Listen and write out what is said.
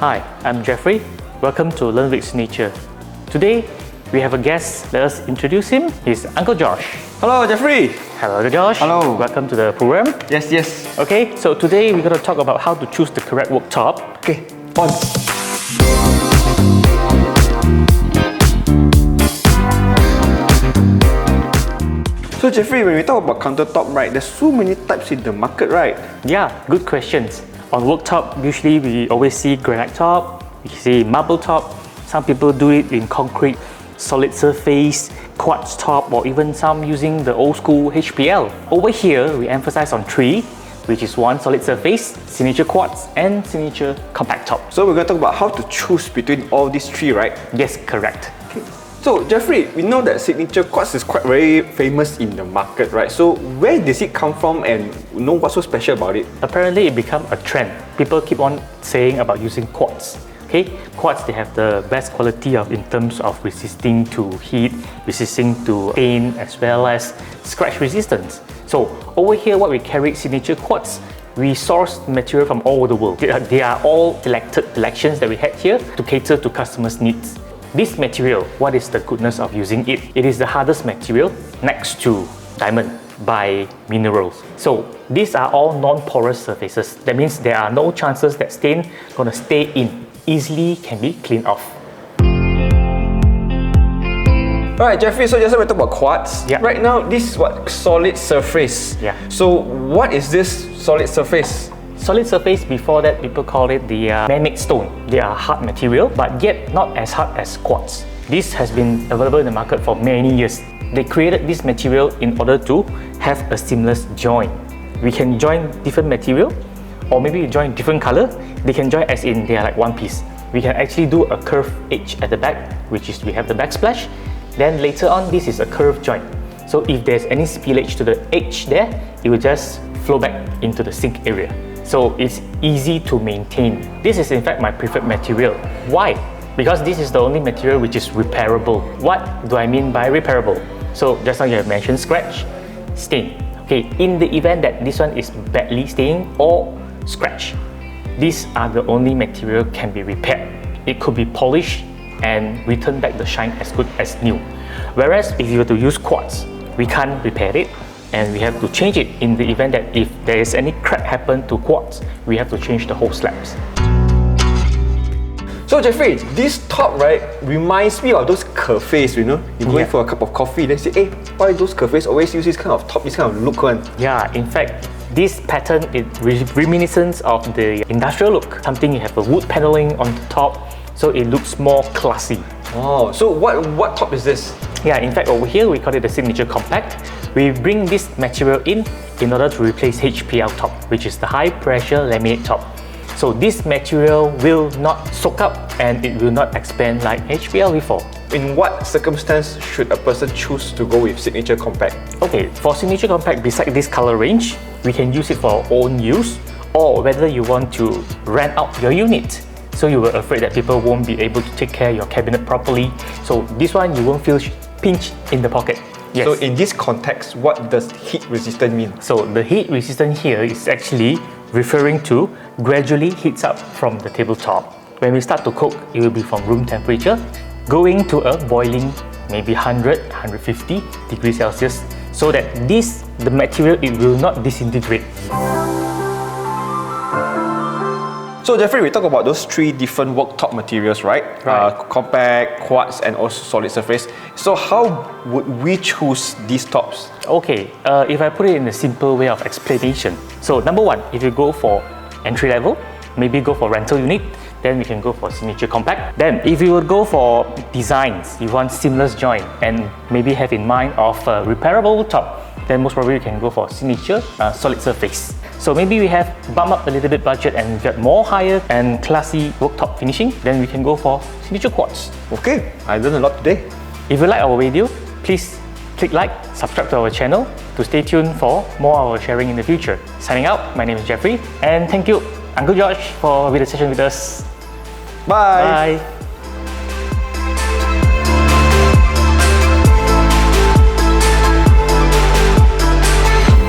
Hi, I'm Jeffrey. Welcome to Learn with Signature. Today, we have a guest. Let us introduce him. He's Uncle Josh. Hello, Jeffrey. Hello, Uncle Josh. Hello. Welcome to the program. Yes. Okay, so today we're going to talk about how to choose the correct worktop. Okay, on. So Jeffrey, when we talk about countertop, right, there's so many types in the market, right? Yeah, good questions. On worktop, usually we always see granite top, we see marble top. Some people do it in concrete, solid surface, quartz top, or even some using the old school HPL. Over here, we emphasize on three, which is one solid surface, signature quartz, and signature compact top. So we're going to talk about how to choose between all these three, right? Yes, correct. Okay. So Jeffrey, we know that signature quartz is quite very famous in the market, right? So where does it come from and what's so special about it? Apparently, it became a trend. People keep on saying about using quartz. Okay, quartz, they have the best quality in terms of resisting to heat, resisting to pain, as well as scratch resistance. So over here, what we carry signature quartz, we source material from all over the world. They are all selections that we had here to cater to customers' needs. This material, what is the goodness of using it? It is the hardest material next to diamond by minerals. So these are all non-porous surfaces. That means there are no chances that stain gonna stay in. Easily can be cleaned off. Alright, Jeffrey, so just we talk about quartz. Yeah. Right now, this is what? Solid surface. Yeah. So what is this solid surface? Solid surface, before that, people call it the man-made stone. They are hard material, but yet not as hard as quartz. This has been available in the market for many years. They created this material in order to have a seamless join. We can join different material, or maybe you join different color. They can join as in they are like one piece. We can actually do a curved edge at the back, which is we have the backsplash. Then later on, this is a curved joint. So if there's any spillage to the edge there, it will just flow back into the sink area. So it's easy to maintain. This is in fact my preferred material. Why? Because this is the only material which is repairable. What do I mean by repairable? So just now you have mentioned scratch, stain. Okay, in the event that this one is badly stained or scratch, these are the only material can be repaired. It could be polished and return back the shine as good as new. Whereas if you were to use quartz, we can't repair it and we have to change it in the event that if there is any crack happen to quartz, we have to change the whole slabs. So Jeffrey, this top, right, reminds me of those cafes, you know? You go in for a cup of coffee, then say, hey, why those cafes always use this kind of top, this kind of look one? Yeah, in fact, this pattern is reminiscent of the industrial look. Something you have a wood paneling on the top, so it looks more classy. Oh, so what top is this? Yeah, in fact, over here we call it the signature compact. We bring this material in order to replace HPL top, which is the high pressure laminate top. So this material will not soak up and it will not expand like HPL before. In what circumstance should a person choose to go with signature compact? Okay, for signature compact, beside this color range, we can use it for our own use, or whether you want to rent out your unit. So you were afraid that people won't be able to take care of your cabinet properly. So this one, you won't feel pinched in the pocket. Yes. So in this context, what does heat resistant mean? So the heat resistant here is actually referring to gradually heats up from the tabletop. When we start to cook, it will be from room temperature, going to a boiling maybe 100, 150 degrees Celsius, so that the material, it will not disintegrate. So Jeffrey, we talk about those three different worktop materials, right? Compact, quartz, and also solid surface. So how would we choose these tops? Okay, if I put it in a simple way of explanation. So number one, if you go for entry level, maybe go for rental unit, then we can go for signature compact. Then if you would go for designs, you want seamless joint and maybe have in mind of a repairable top, then most probably you can go for signature solid surface. So maybe we have bumped up a little bit budget and get more higher and classy worktop finishing, then we can go for signature quartz. Okay, I learned a lot today. If you like our video, please click like, subscribe to our channel to stay tuned for more of our sharing in the future. Signing out, my name is Jeffrey, and thank you, Uncle Josh, for the session with us. Bye. Bye.